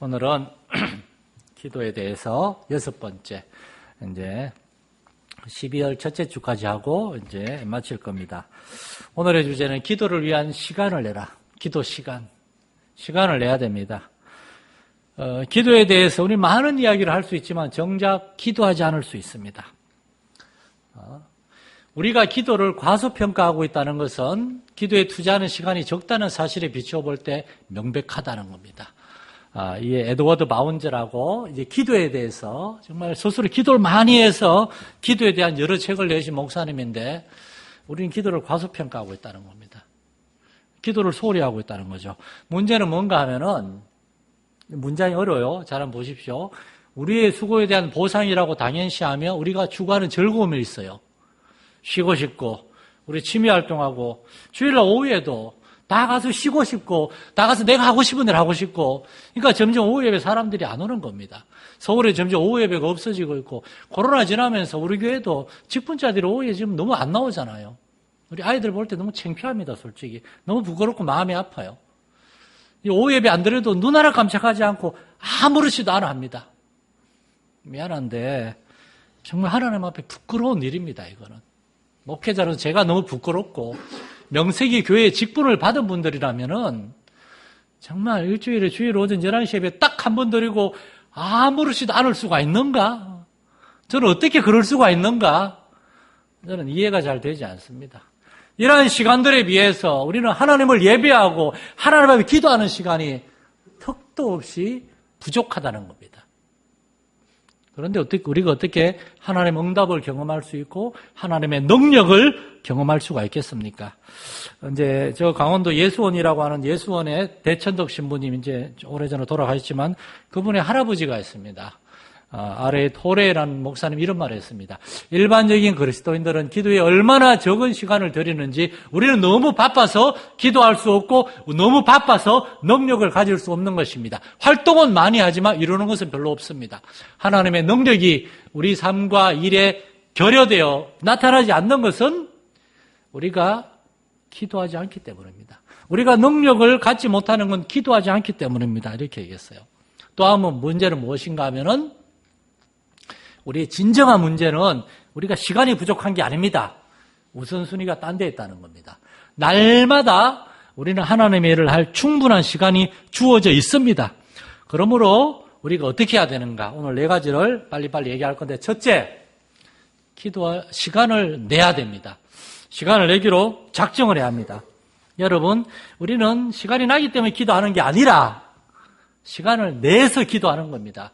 오늘은 기도에 대해서 6번째, 이제 12월 첫째 주까지 하고 이제 마칠 겁니다. 오늘의 주제는 기도를 위한 시간을 내라. 기도 시간. 시간을 내야 됩니다. 기도에 대해서 우리 많은 이야기를 할 수 있지만 정작 기도하지 않을 수 있습니다. 우리가 기도를 과소평가하고 있다는 것은 기도에 투자하는 시간이 적다는 사실에 비추어 볼 때 명백하다는 겁니다. 이 에드워드 바운즈라고 이제 기도에 대해서 정말 스스로 기도를 많이 해서 기도에 대한 여러 책을 내신 목사님인데 우리는 기도를 과소평가하고 있다는 겁니다. 기도를 소홀히 하고 있다는 거죠. 문제는 뭔가 하면은 문장이 어려워요. 잘 한번 보십시오. 우리의 수고에 대한 보상이라고 당연시하며 우리가 추구하는 즐거움이 있어요. 쉬고 싶고 우리 취미활동하고 주일날 오후에도 다 가서 쉬고 싶고 다 가서 내가 하고 싶은 일 하고 싶고 그러니까 점점 오후 예배 사람들이 안 오는 겁니다. 서울에 점점 오후 예배가 없어지고 있고 코로나 지나면서 우리 교회도 직분자들이 오후에 지금 너무 안 나오잖아요. 우리 아이들 볼 때 너무 창피합니다. 솔직히. 너무 부끄럽고 마음이 아파요. 오후 예배 안 드려도 눈 하나 깜짝하지 않고 아무렇지도 않아 합니다. 미안한데 정말 하나님 앞에 부끄러운 일입니다. 이거는. 목회자로서 제가 너무 부끄럽고 명색이 교회에 직분을 받은 분들이라면은 정말 일주일에 주일 오전 11시 예배 딱 한 번 드리고 아무렇지도 않을 수가 있는가? 저는 어떻게 그럴 수가 있는가? 저는 이해가 잘 되지 않습니다. 이러한 시간들에 비해서 우리는 하나님을 예배하고 하나님 앞에 기도하는 시간이 턱도 없이 부족하다는 겁니다. 그런데 우리가 어떻게 하나님의 응답을 경험할 수 있고 하나님의 능력을 경험할 수가 있겠습니까? 이제 저 강원도 예수원이라고 하는 예수원의 대천덕 신부님 이제 오래전에 돌아가셨지만 그분의 할아버지가 있습니다. 아래 토레라는 목사님 이런 말을 했습니다. 일반적인 그리스도인들은 기도에 얼마나 적은 시간을 들이는지 우리는 너무 바빠서 기도할 수 없고 너무 바빠서 능력을 가질 수 없는 것입니다. 활동은 많이 하지만 이루는 것은 별로 없습니다. 하나님의 능력이 우리 삶과 일에 결여되어 나타나지 않는 것은 우리가 기도하지 않기 때문입니다. 우리가 능력을 갖지 못하는 건 기도하지 않기 때문입니다. 이렇게 얘기했어요. 또 한번 문제는 무엇인가 하면은 우리의 진정한 문제는 우리가 시간이 부족한 게 아닙니다. 우선순위가 딴 데 있다는 겁니다. 날마다 우리는 하나님의 일을 할 충분한 시간이 주어져 있습니다. 그러므로 우리가 어떻게 해야 되는가? 오늘 4가지를 빨리빨리 얘기할 건데 첫째, 기도할 시간을 내야 됩니다. 시간을 내기로 작정을 해야 합니다. 여러분, 우리는 시간이 나기 때문에 기도하는 게 아니라 시간을 내서 기도하는 겁니다.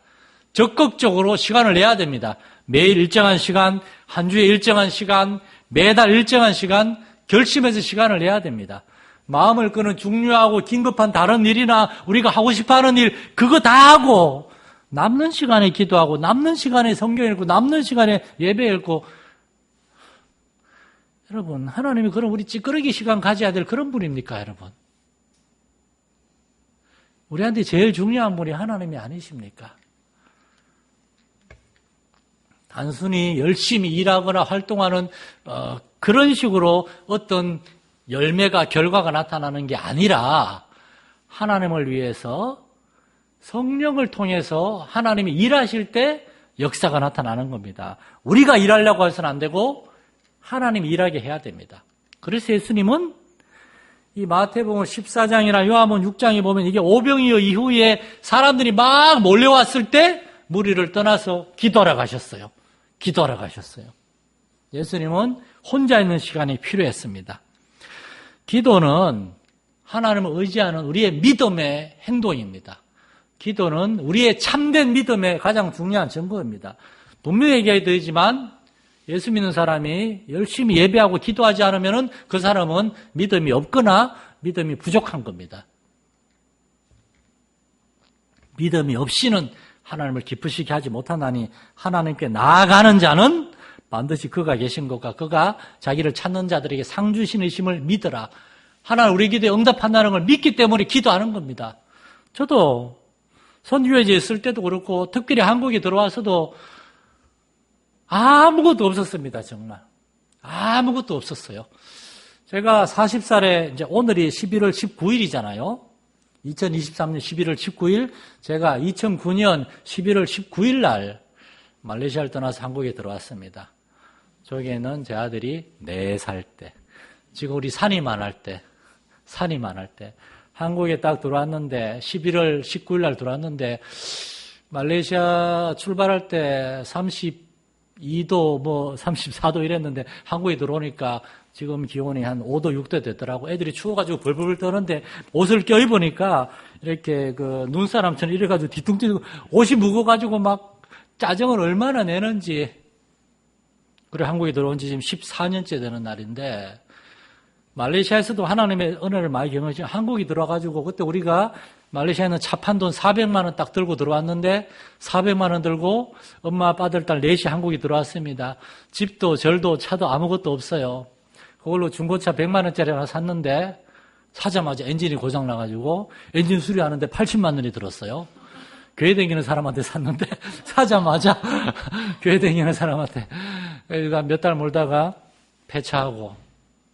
적극적으로 시간을 내야 됩니다. 매일 일정한 시간, 한 주에 일정한 시간, 매달 일정한 시간 결심해서 시간을 내야 됩니다. 마음을 끄는 중요하고 긴급한 다른 일이나 우리가 하고 싶어하는 일 그거 다 하고 남는 시간에 기도하고 남는 시간에 성경 읽고 남는 시간에 예배 읽고 여러분 하나님이 그럼 우리 찌끄러기 시간 가져야 될 그런 분입니까 여러분? 우리한테 제일 중요한 분이 하나님이 아니십니까? 단순히 열심히 일하거나 활동하는 그런 식으로 어떤 열매가 결과가 나타나는 게 아니라 하나님을 위해서 성령을 통해서 하나님이 일하실 때 역사가 나타나는 겁니다. 우리가 일하려고 해서는 안 되고 하나님이 일하게 해야 됩니다. 그래서 예수님은 이 마태복음 14장이나 요한복음 6장에 보면 이게 오병이어 이후에 사람들이 막 몰려왔을 때 무리를 떠나서 기도하러 가셨어요. 기도하러 가셨어요. 예수님은 혼자 있는 시간이 필요했습니다. 기도는 하나님을 의지하는 우리의 믿음의 행동입니다. 기도는 우리의 참된 믿음의 가장 중요한 증거입니다. 분명히 얘기해야 되지만 예수 믿는 사람이 열심히 예배하고 기도하지 않으면 그 사람은 믿음이 없거나 믿음이 부족한 겁니다. 믿음이 없이는 하나님을 기쁘시게 하지 못하나니 하나님께 나아가는 자는 반드시 그가 계신 것과 그가 자기를 찾는 자들에게 상 주시심을 믿으라. 하나님 우리 기도에 응답한다는 걸 믿기 때문에 기도하는 겁니다. 저도 선교회에 있을 때도 그렇고 특별히 한국에 들어와서도 아무것도 없었습니다. 정말 아무것도 없었어요. 제가 40살에 이제 오늘이 11월 19일이잖아요. 2023년 11월 19일, 제가 2009년 11월 19일 날 말레이시아를 떠나서 한국에 들어왔습니다. 저기에는 제 아들이 4살 때, 지금 우리 산이만 할 때, 한국에 딱 들어왔는데, 11월 19일 날 들어왔는데, 말레이시아 출발할 때 32도, 34도 이랬는데, 한국에 들어오니까 지금 기온이 한 5도, 6도 됐더라고. 애들이 추워가지고 벌벌 떠는데, 옷을 껴입으니까, 이렇게 눈사람처럼 이래가지고 뒤뚱뒤뚱 옷이 무거워가지고 막 짜증을 얼마나 내는지. 그래, 한국에 들어온 지 지금 14년째 되는 날인데, 말레이시아에서도 하나님의 은혜를 많이 경험했죠. 한국이 들어와가지고, 그때 우리가 말레이시아에는 차 판 돈 400만 원 딱 들고 들어왔는데, 400만 원 들고 엄마, 아빠, 아들, 딸 넷이 한국에 들어왔습니다. 집도, 절도, 차도 아무것도 없어요. 그걸로 중고차 100만 원짜리 하나 샀는데, 사자마자 엔진이 고장나가지고, 엔진 수리하는데 80만 원이 들었어요. 교회 다니는 사람한테 샀는데, 사자마자 교회 다니는 사람한테. 그러니까 몇 달 몰다가 폐차하고,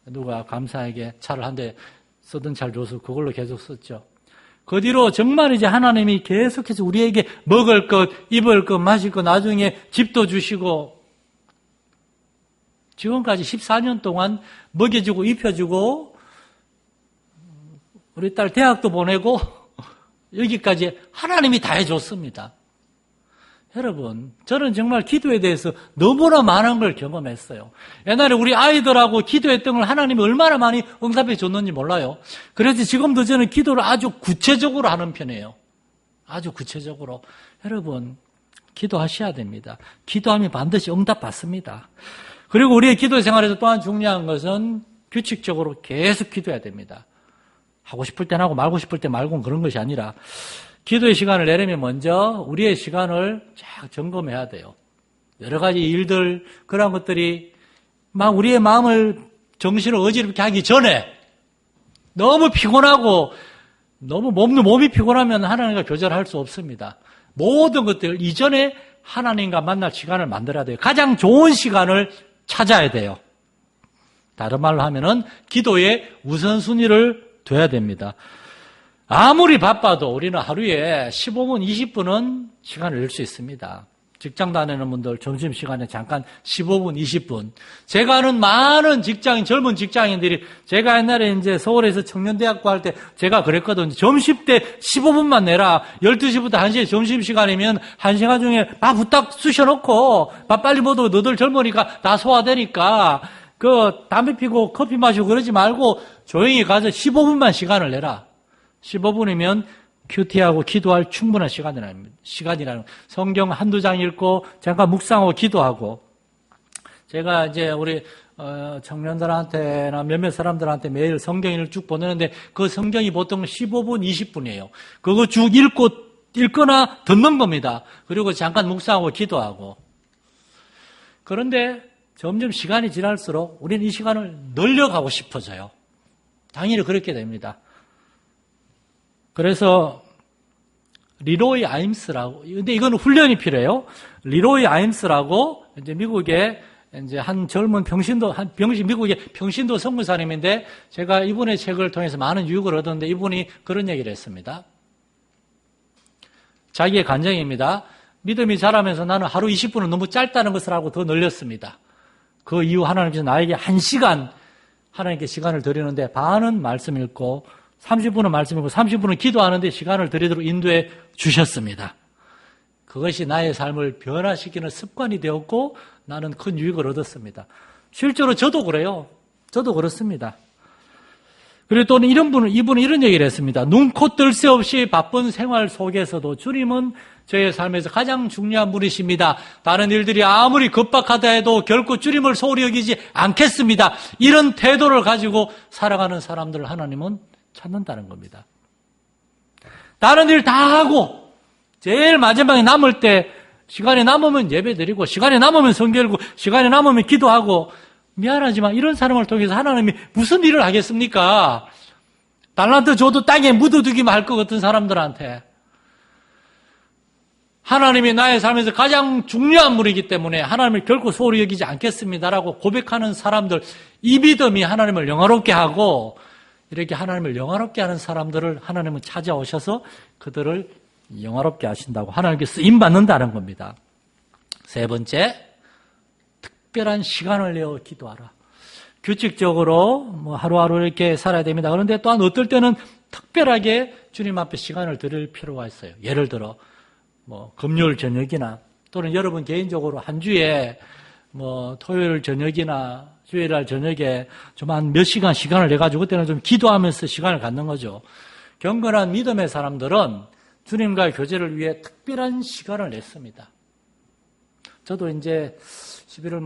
누가 감사하게 차를 한 대 쓰던 차를 줘서 그걸로 계속 썼죠. 그 뒤로 정말 이제 하나님이 계속해서 우리에게 먹을 것, 입을 것, 마실 것, 나중에 집도 주시고, 지금까지 14년 동안 먹여주고 입혀주고, 우리 딸 대학도 보내고, 여기까지 하나님이 다 해줬습니다. 여러분, 저는 정말 기도에 대해서 너무나 많은 걸 경험했어요. 옛날에 우리 아이들하고 기도했던 걸 하나님이 얼마나 많이 응답해 줬는지 몰라요. 그래서 지금도 저는 기도를 아주 구체적으로 하는 편이에요. 아주 구체적으로. 여러분, 기도하셔야 됩니다. 기도하면 반드시 응답 받습니다. 그리고 우리의 기도 생활에서 또한 중요한 것은 규칙적으로 계속 기도해야 됩니다. 하고 싶을 땐 하고 말고 싶을 때 말고 그런 것이 아니라 기도의 시간을 내려면 먼저 우리의 시간을 쫙 점검해야 돼요. 여러 가지 일들, 그런 것들이 막 우리의 마음을, 정신을 어지럽게 하기 전에 너무 피곤하고 너무 몸이 피곤하면 하나님과 교제를 수 없습니다. 모든 것들 이전에 하나님과 만날 시간을 만들어야 돼요. 가장 좋은 시간을 찾아야 돼요. 다른 말로 하면은 기도의 우선순위를 둬야 됩니다. 아무리 바빠도 우리는 하루에 15분, 20분은 시간을 낼 수 있습니다. 직장 다니는 분들 점심시간에 잠깐 15분, 20분. 제가 아는 많은 젊은 직장인들이 제가 옛날에 이제 서울에서 청년대학교 할 때 제가 그랬거든요. 점심 때 15분만 내라. 12시부터 1시에 점심시간이면 1시간 중에 밥 후딱 쑤셔놓고 밥 빨리 먹어도 너들 젊으니까 다 소화되니까 담배 피고 커피 마시고 그러지 말고 조용히 가서 15분만 시간을 내라. 15분이면 큐티하고 기도할 충분한 시간이라는 성경 한두 장 읽고 잠깐 묵상하고 기도하고. 제가 이제 우리 청년들한테나 몇몇 사람들한테 매일 성경을 쭉 보내는데 그 성경이 보통 15분, 20분이에요. 그거 쭉 읽거나 듣는 겁니다. 그리고 잠깐 묵상하고 기도하고. 그런데 점점 시간이 지날수록 우리는 이 시간을 늘려가고 싶어져요. 당연히 그렇게 됩니다. 그래서 리로이 아임스라고, 근데 이건 훈련이 필요해요. 리로이 아임스라고 이제 미국의 이제 한 젊은 미국의 평신도 선교사님인데 제가 이분의 책을 통해서 많은 유익을 얻었는데 이분이 그런 얘기를 했습니다. 자기의 간증입니다. 믿음이 자라면서 나는 하루 20분은 너무 짧다는 것을 알고 더 늘렸습니다. 그 이후 하나님께서 나에게 1시간 하나님께 시간을 드리는데 반은 말씀 읽고 30분은 말씀 읽고 30분은 기도하는데 시간을 드리도록 인도해 주셨습니다. 그것이 나의 삶을 변화시키는 습관이 되었고 나는 큰 유익을 얻었습니다. 실제로 저도 그래요. 저도 그렇습니다. 그리고 또는 이분은 이런 얘기를 했습니다. 눈코 뜰 새 없이 바쁜 생활 속에서도 주님은 저의 삶에서 가장 중요한 분이십니다. 다른 일들이 아무리 급박하다 해도 결코 주님을 소홀히 여기지 않겠습니다. 이런 태도를 가지고 살아가는 사람들을 하나님은 찾는다는 겁니다. 다른 일 다 하고 제일 마지막에 남을 때 시간이 남으면 예배드리고 시간이 남으면 성경 읽고 시간이 남으면 기도하고 미안하지만 이런 사람을 통해서 하나님이 무슨 일을 하겠습니까? 달란트 줘도 땅에 묻어두기만 할 것 같은 사람들한테 하나님이 나의 삶에서 가장 중요한 분이기 때문에 하나님을 결코 소홀히 여기지 않겠습니다라고 고백하는 사람들, 이 믿음이 하나님을 영화롭게 하고 이렇게 하나님을 영화롭게 하는 사람들을 하나님은 찾아오셔서 그들을 영화롭게 하신다고 하나님께 쓰임받는다는 겁니다. 세 번째, 특별한 시간을 내어 기도하라. 규칙적으로 하루하루 이렇게 살아야 됩니다. 그런데 또한 어떨 때는 특별하게 주님 앞에 시간을 드릴 필요가 있어요. 예를 들어 금요일 저녁이나 또는 여러분 개인적으로 한 주에 토요일 저녁이나 주일날 저녁에 좀 한 몇 시간을 내가지고 그때는 좀 기도하면서 시간을 갖는 거죠. 경건한 믿음의 사람들은 주님과의 교제를 위해 특별한 시간을 냈습니다. 저도 이제 11월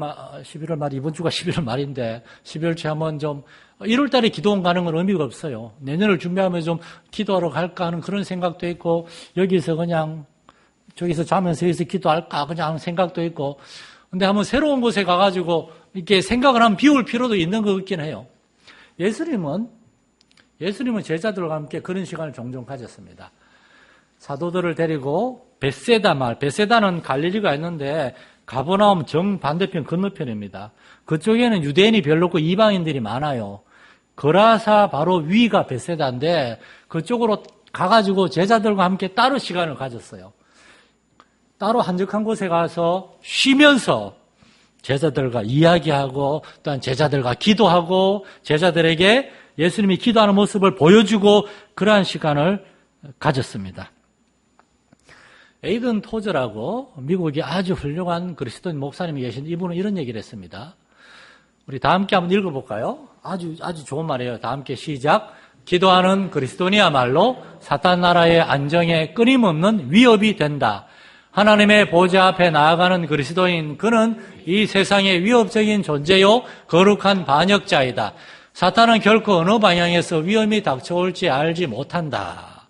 말, 이번 주가 11월 말인데 12월 초 한번 좀 1월 달에 기도원 가는 건 의미가 없어요. 내년을 준비하면 좀 기도하러 갈까 하는 그런 생각도 있고, 여기서 그냥 저기서 자면서 여기서 기도할까 그냥 하는 생각도 있고, 근데 한번 새로운 곳에 가가지고 이렇게 생각을 하면 비울 필요도 있는 것 같긴 해요. 예수님은 제자들과 함께 그런 시간을 종종 가졌습니다. 사도들을 데리고 베세다는 갈릴리가 있는데 가버나움 정반대편 건너편입니다. 그쪽에는 유대인이 별로 없고 이방인들이 많아요. 거라사 바로 위가 베세다인데 그쪽으로 가가지고 제자들과 함께 따로 시간을 가졌어요. 따로 한적한 곳에 가서 쉬면서 제자들과 이야기하고 또한 제자들과 기도하고 제자들에게 예수님이 기도하는 모습을 보여주고 그러한 시간을 가졌습니다. 에이든 토저라고 미국에 아주 훌륭한 그리스도인 목사님이 계신데 이분은 이런 얘기를 했습니다. 우리 다 함께 한번 읽어볼까요? 아주 좋은 말이에요. 다 함께 시작. 기도하는 그리스도인이야말로 사탄 나라의 안정에 끊임없는 위협이 된다. 하나님의 보좌 앞에 나아가는 그리스도인, 그는 이 세상의 위협적인 존재요 거룩한 반역자이다. 사탄은 결코 어느 방향에서 위험이 닥쳐올지 알지 못한다.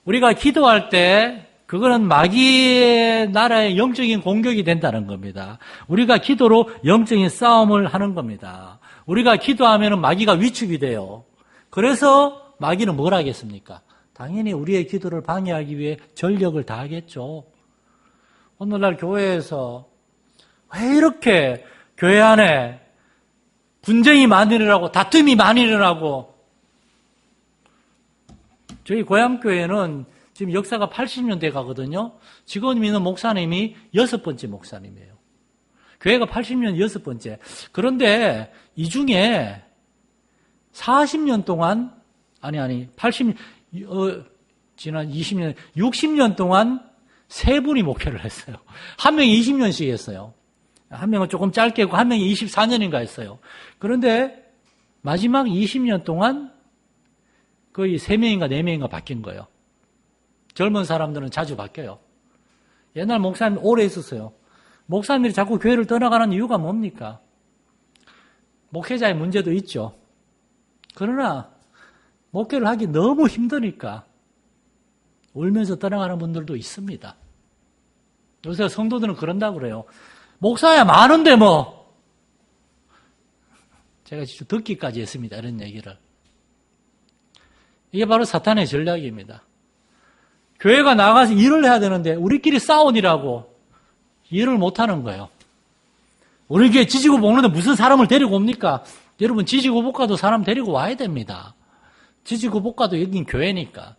우리가 기도할 때 그거는 마귀의 나라의 영적인 공격이 된다는 겁니다. 우리가 기도로 영적인 싸움을 하는 겁니다. 우리가 기도하면 마귀가 위축이 돼요. 그래서 마귀는 뭘 하겠습니까? 당연히 우리의 기도를 방해하기 위해 전력을 다하겠죠. 오늘날 교회에서 왜 이렇게 교회 안에 분쟁이 많이 일어나고 다툼이 많이 일어나고, 저희 고향교회는 지금 역사가 80년대 가거든요. 지금 있는 목사님이 6번째 목사님이에요. 교회가 80년 6번째. 그런데 이 중에 40년 동안, 지난 20년, 60년 동안 3분이 목회를 했어요. 한 명이 20년씩 했어요. 한 명은 조금 짧게 했고 한 명이 24년인가 했어요. 그런데 마지막 20년 동안 거의 3명인가 4명인가 바뀐 거예요. 젊은 사람들은 자주 바뀌어요. 옛날 목사님 오래 있었어요. 목사님들이 자꾸 교회를 떠나가는 이유가 뭡니까? 목회자의 문제도 있죠. 그러나 목회를 하기 너무 힘드니까 울면서 떠나가는 분들도 있습니다. 요새 성도들은 그런다고 그래요. 목사야 많은데 뭐. 제가 직접 듣기까지 했습니다. 이런 얘기를. 이게 바로 사탄의 전략입니다. 교회가 나가서 일을 해야 되는데 우리끼리 싸우니라고 일을 못하는 거예요. 우리 교회 지지고 볶는데 무슨 사람을 데리고 옵니까? 여러분 지지고 볶아도 사람 데리고 와야 됩니다. 지지고 볶아도 여긴 교회니까.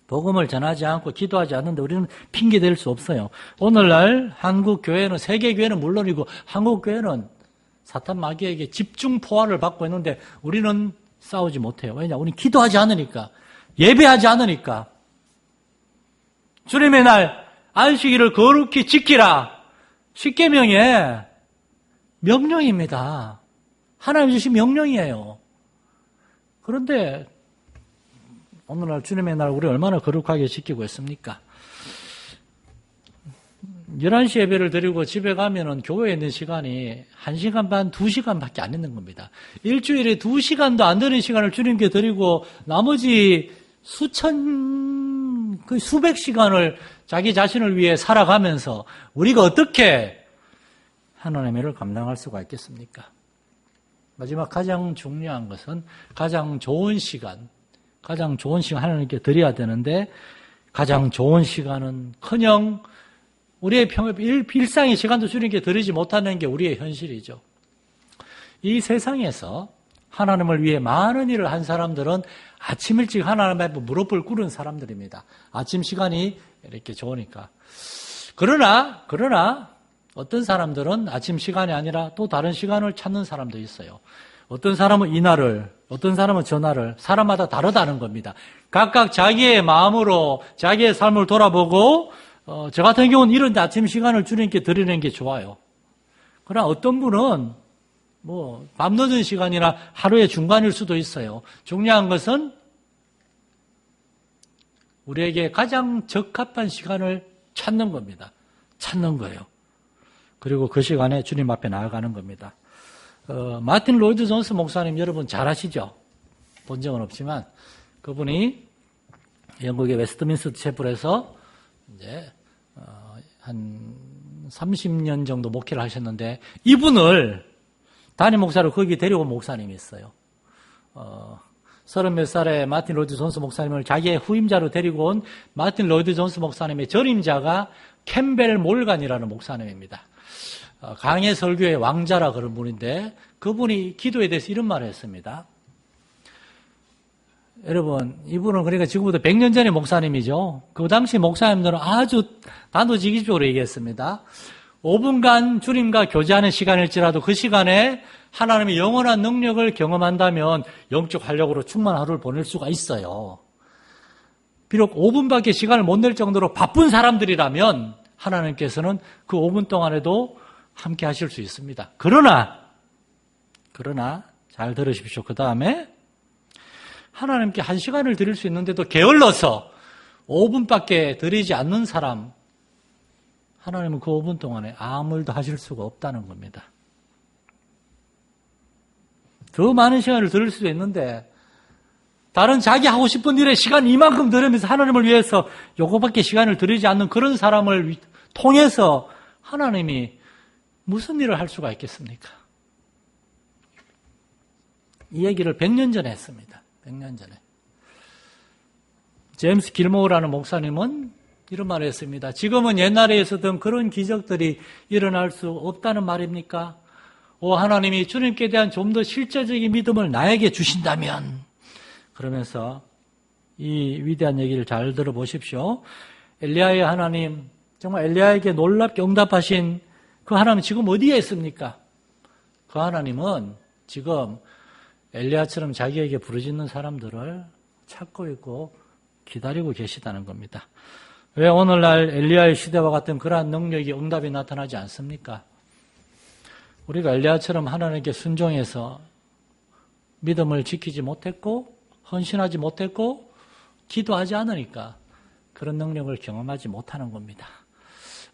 복음을 전하지 않고 기도하지 않는데 우리는 핑계 댈 수 없어요. 오늘날 한국 교회는, 세계 교회는 물론이고 한국 교회는 사탄 마귀에게 집중 포화를 받고 있는데 우리는 싸우지 못해요. 왜냐? 우리는 기도하지 않으니까, 예배하지 않으니까. 주님의 날 안식일을 거룩히 지키라. 십계명의 명령입니다. 하나님 주신 명령이에요. 그런데 오늘날 주님의 날 우리 얼마나 거룩하게 지키고 있습니까? 11시 예배를 드리고 집에 가면은 교회에 있는 시간이 1시간 반, 2시간밖에 안 있는 겁니다. 일주일에 2시간도 안 되는 시간을 주님께 드리고 나머지 수백 시간을 자기 자신을 위해 살아가면서 우리가 어떻게 하나님의 일을 감당할 수가 있겠습니까? 마지막 가장 중요한 것은 가장 좋은 시간 하나님께 드려야 되는데 가장 좋은 시간은 커녕 우리의 일상의 시간도 주님께 드리지 못하는 게 우리의 현실이죠. 이 세상에서 하나님을 위해 많은 일을 한 사람들은 아침 일찍 하나님 앞에 무릎을 꿇은 사람들입니다. 아침 시간이 이렇게 좋으니까. 그러나 어떤 사람들은 아침 시간이 아니라 또 다른 시간을 찾는 사람도 있어요. 어떤 사람은 이날을, 어떤 사람은 전날을, 사람마다 다르다는 겁니다. 각각 자기의 마음으로 자기의 삶을 돌아보고 저 같은 경우는 이런 아침 시간을 주님께 드리는 게 좋아요. 그러나 어떤 분은 밤늦은 시간이나 하루의 중간일 수도 있어요. 중요한 것은 우리에게 가장 적합한 시간을 찾는 겁니다. 찾는 거예요. 그리고 그 시간에 주님 앞에 나아가는 겁니다. 마틴 로이드 존스 목사님 여러분 잘 아시죠? 본 적은 없지만 그분이 영국의 웨스트민스터 채플에서 이제 한 30년 정도 목회를 하셨는데 이분을 담임 목사로 거기 데리고 온 목사님이 있어요. 30몇 살의 마틴 로이드 존스 목사님을 자기의 후임자로 데리고 온 마틴 로이드 존스 목사님의 전임자가 캠벨 몰간이라는 목사님입니다. 강해 설교의 왕자라 그런 분인데 그분이 기도에 대해서 이런 말을 했습니다. 여러분, 이분은 그러니까 지금부터 100년 전의 목사님이죠. 그 당시 목사님들은 아주 단도직입적으로 얘기했습니다. 5분간 주님과 교제하는 시간일지라도 그 시간에 하나님의 영원한 능력을 경험한다면 영적 활력으로 충만한 하루를 보낼 수가 있어요. 비록 5분밖에 시간을 못 낼 정도로 바쁜 사람들이라면 하나님께서는 그 5분 동안에도 함께 하실 수 있습니다. 그러나 잘 들으십시오. 그 다음에 하나님께 1시간을 드릴 수 있는데도 게을러서 5분밖에 드리지 않는 사람, 하나님은 그 5분 동안에 아무 일도 하실 수가 없다는 겁니다. 더 많은 시간을 드릴 수도 있는데 다른 자기 하고 싶은 일에 시간 이만큼 들으면서 하나님을 위해서 요거밖에 시간을 드리지 않는 그런 사람을 통해서 하나님이 무슨 일을 할 수가 있겠습니까? 이 얘기를 100년 전에 했습니다. 100년 전에. 제임스 길모어라는 목사님은 이런 말을 했습니다. 지금은 옛날에 있었던 그런 기적들이 일어날 수 없다는 말입니까? 하나님이 주님께 대한 좀 더 실제적인 믿음을 나에게 주신다면, 그러면서 이 위대한 얘기를 잘 들어보십시오. 엘리야의 하나님, 정말 엘리야에게 놀랍게 응답하신 그 하나님 지금 어디에 있습니까? 그 하나님은 지금 엘리야처럼 자기에게 부르짖는 사람들을 찾고 있고 기다리고 계시다는 겁니다. 왜 오늘날 엘리야의 시대와 같은 그러한 능력이 응답이 나타나지 않습니까? 우리가 엘리야처럼 하나님께 순종해서 믿음을 지키지 못했고 헌신하지 못했고 기도하지 않으니까 그런 능력을 경험하지 못하는 겁니다.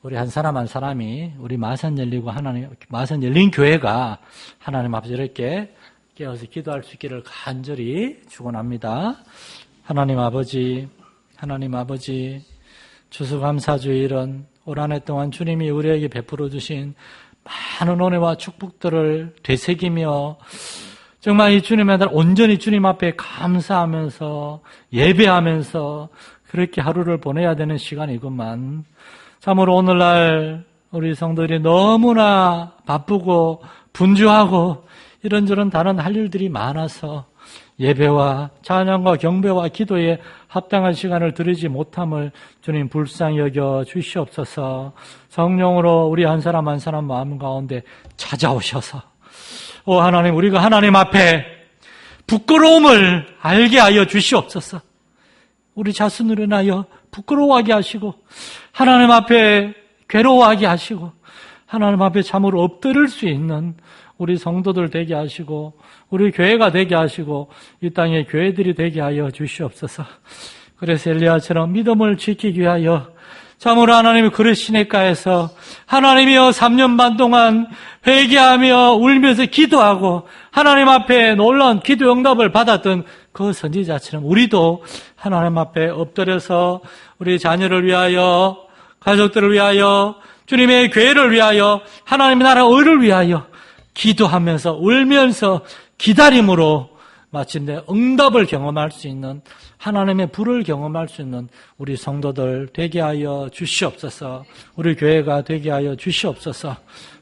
우리 한 사람 한 사람이 우리 마산 열린 교회가 하나님 앞에 이렇게 깨어서 기도할 수 있기를 간절히 축원합니다. 하나님 아버지 추수감사주일은 올 한 해 동안 주님이 우리에게 베풀어 주신 많은 은혜와 축복들을 되새기며 정말 이 주님의 날 온전히 주님 앞에 감사하면서 예배하면서 그렇게 하루를 보내야 되는 시간이구만. 참으로 오늘날 우리 성도들이 너무나 바쁘고 분주하고 이런저런 다른 할 일들이 많아서 예배와 찬양과 경배와 기도에 합당한 시간을 드리지 못함을 주님 불쌍히 여겨 주시옵소서. 성령으로 우리 한 사람 한 사람 마음 가운데 찾아오셔서 하나님, 우리가 하나님 앞에 부끄러움을 알게 하여 주시옵소서. 우리 자신을 인하여 부끄러워하게 하시고 하나님 앞에 괴로워하게 하시고 하나님 앞에 참으로 엎드릴 수 있는 우리 성도들 되게 하시고 우리 교회가 되게 하시고 이 땅의 교회들이 되게 하여 주시옵소서. 그래서 엘리야처럼 믿음을 지키기 위하여 참으로 하나님의 그릇 시냇가에서 하나님이여 3년 반 동안 회개하며 울면서 기도하고 하나님 앞에 놀라운 기도 응답을 받았던 그 선지자처럼 우리도 하나님 앞에 엎드려서 우리 자녀를 위하여 가족들을 위하여 주님의 교회를 위하여 하나님의 나라 의를 위하여 기도하면서 울면서 기다림으로 마침내 응답을 경험할 수 있는 하나님의 불을 경험할 수 있는 우리 성도들 되게 하여 주시옵소서. 우리 교회가 되게 하여 주시옵소서.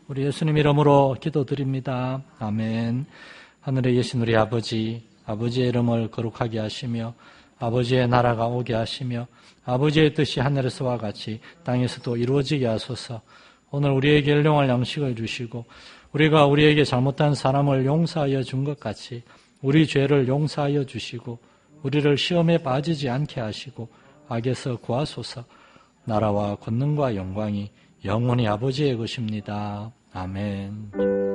우리 예수님 이름으로 기도드립니다. 아멘. 하늘에 계신 우리 아버지, 아버지의 이름을 거룩하게 하시며 아버지의 나라가 오게 하시며 아버지의 뜻이 하늘에서와 같이 땅에서도 이루어지게 하소서. 오늘 우리에게 일용할 양식을 주시고 우리가 우리에게 잘못한 사람을 용서하여 준 것 같이 우리 죄를 용서하여 주시고 우리를 시험에 빠지지 않게 하시고 악에서 구하소서. 나라와 권능과 영광이 영원히 아버지의 것입니다. 아멘.